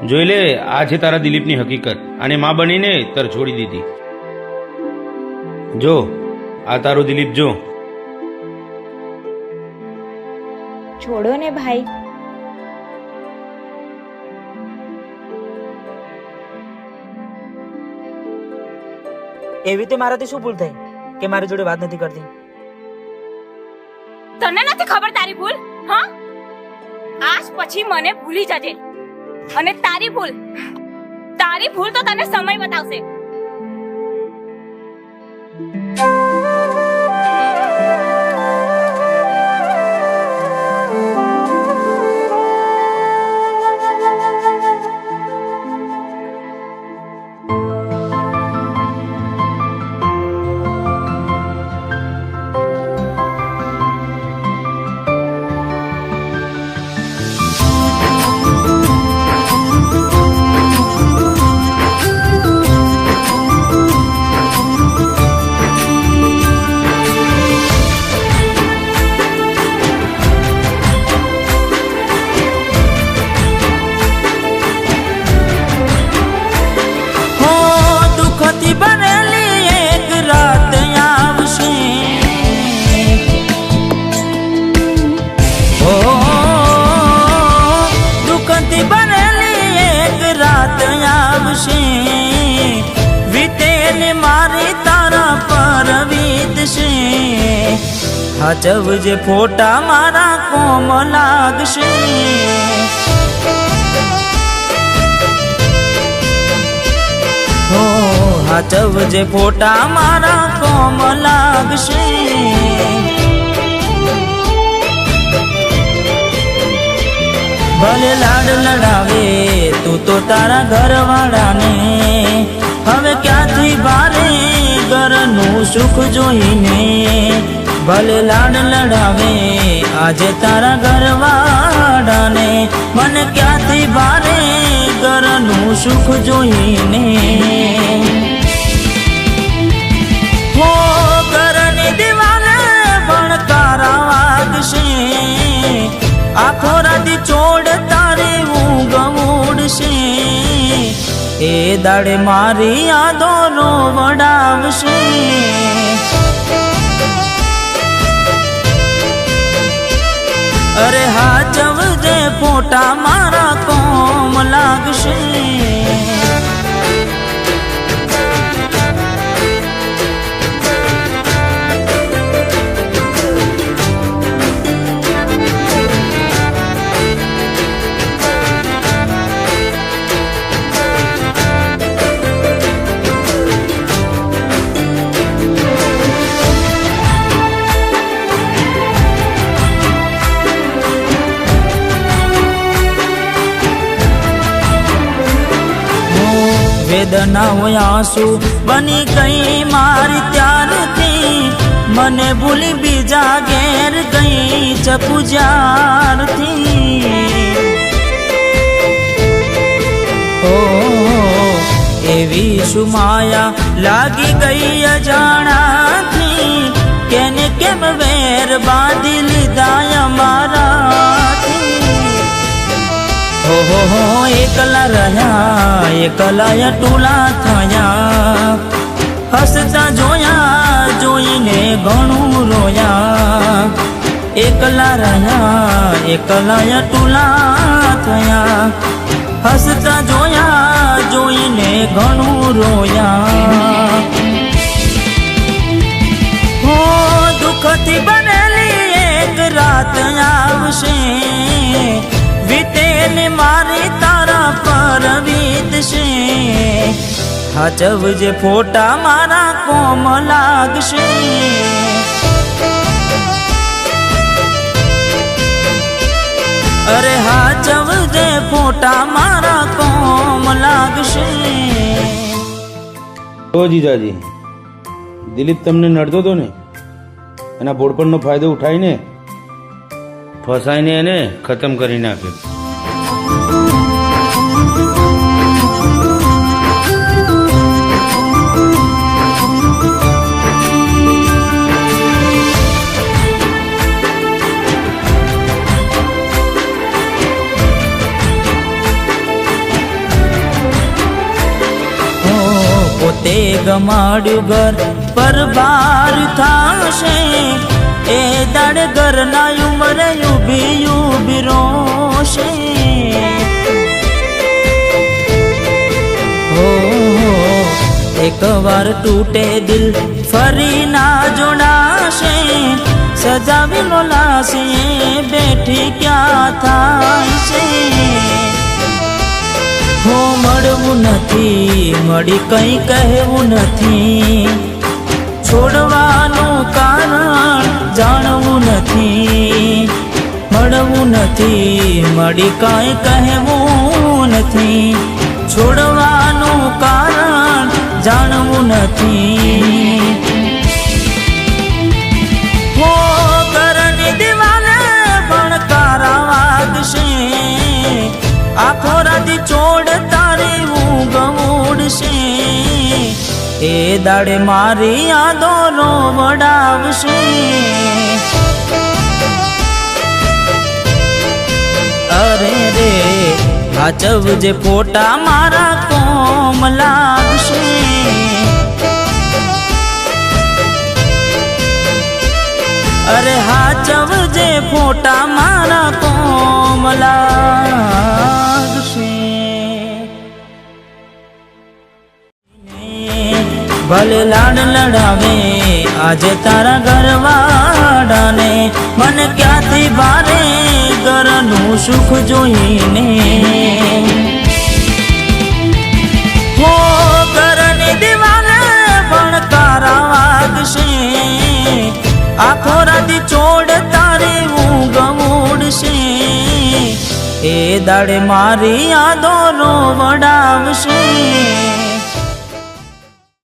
જોઈ લે, આ છે તારા દિલીપની હકીકત. આને માં બનીને તર છોડી દીધી. જો આ તારો દિલીપ, જો. છોડો ને ભાઈ. એવી રીતે મારાથી શું ભૂલ થઈ કે મારી જોડે વાત નથી કરતી? તને નથી ખબર તારી ભૂલ? હા, આજ પછી મને ભૂલી જજે. અને તારી ભૂલ તો તને સમય બતાવશે. હાચવજે ફોટા મારા કોમ લાગશે. હો હાચવજે ફોટા મારા કોમ લાગશે. ભલે લાડ લડાવે તું તો તારા ઘરવાળાને, હવે ક્યાંથી ભારે ઘરનું સુખ જોઈને. ભલે લાડ લડાવે આજે તારા ઘરવાળાને, મને ક્યાંથી ભારે ઘરનું સુખ જોઈને. હો ઘરની દિવાલે ભણકારા વાગશે, આખો રાતી ચોડ તારી ઊંઘ ઉડશે. એ દાડે મારી યાદો રોવડાવશે. અરે હાચવજે ફોટા મારા કોમ લાગશે. વેદના હોય આંસુ બની ગઈ મારી ત્યારથી, મને ભૂલી બીજા ઘેર ગઈ ચપુજારથી. ઓ એવી શું માયા લાગી ગઈ અજાણાથી, કેને કેમ વેર બાંધી લીધા અમારાથી. હો એકલા રહ્યા એકલા ટોલા થયા, હસતા જોયા જોઈને ઘણું રોયા. એકલા રહ્યા એકલા ટોલા થયા, હસતા જોયા જોઈને ઘણું રોયા. હો દુઃખથી બનેલી એક રાત આવશે, વીતેલી મારી તારા પર વીતશે. હાચવજે ફોટા મારા કોમ લાગશે. અરે હાચવજે ફોટા મારા કોમ લાગશે. ઓ જીજાજી, દિલીપ તમને નડતો હતો ને, એના બોડપણનો ફાયદો ઉઠાવીને ફસાઈને એને ખતમ કરી નાખ્યો. ગમાડ્યું ઘર પર ભાર થાશે એ દાડે ઘરના ઉમરે ઉભી ઉભી રોશે હો એક વાર તૂટે દિલ ફરી ના જોડાશે સજાવેલો લાશે બેઠી ક્યાં થાય છે હો મળવું નથી મળી કઈ કહેવું નથી છોડવાનું કારણ જાણવું નથી મળવું નથી મળી કઈ કહેવું નથી છોડવાનું કારણ જાણવું નથી હો ઘરની દિવાલે ભણકારા વાગશે આખો રાતી ચોડ તારી ઊંઘ ઉડશે એ દાડે મારી યાદો રોવડાવશે અરે રે હાચવજે ફોટા મારા કોમ લાગશે અરે હાચવજે ફોટા મારા કોમ લાગશે ભલે લાડ લડાવે આજે તારા ઘરવાળાને મને ક્યાંથી ભારે ઘરનું સુખ જોઈને હો ઘરની દિવાલે ભણકારા વાગશે આખો રાતી ચોડ તારી ઊંઘ ઉડશે એ દાડે મારી યાદો રોવડાવશે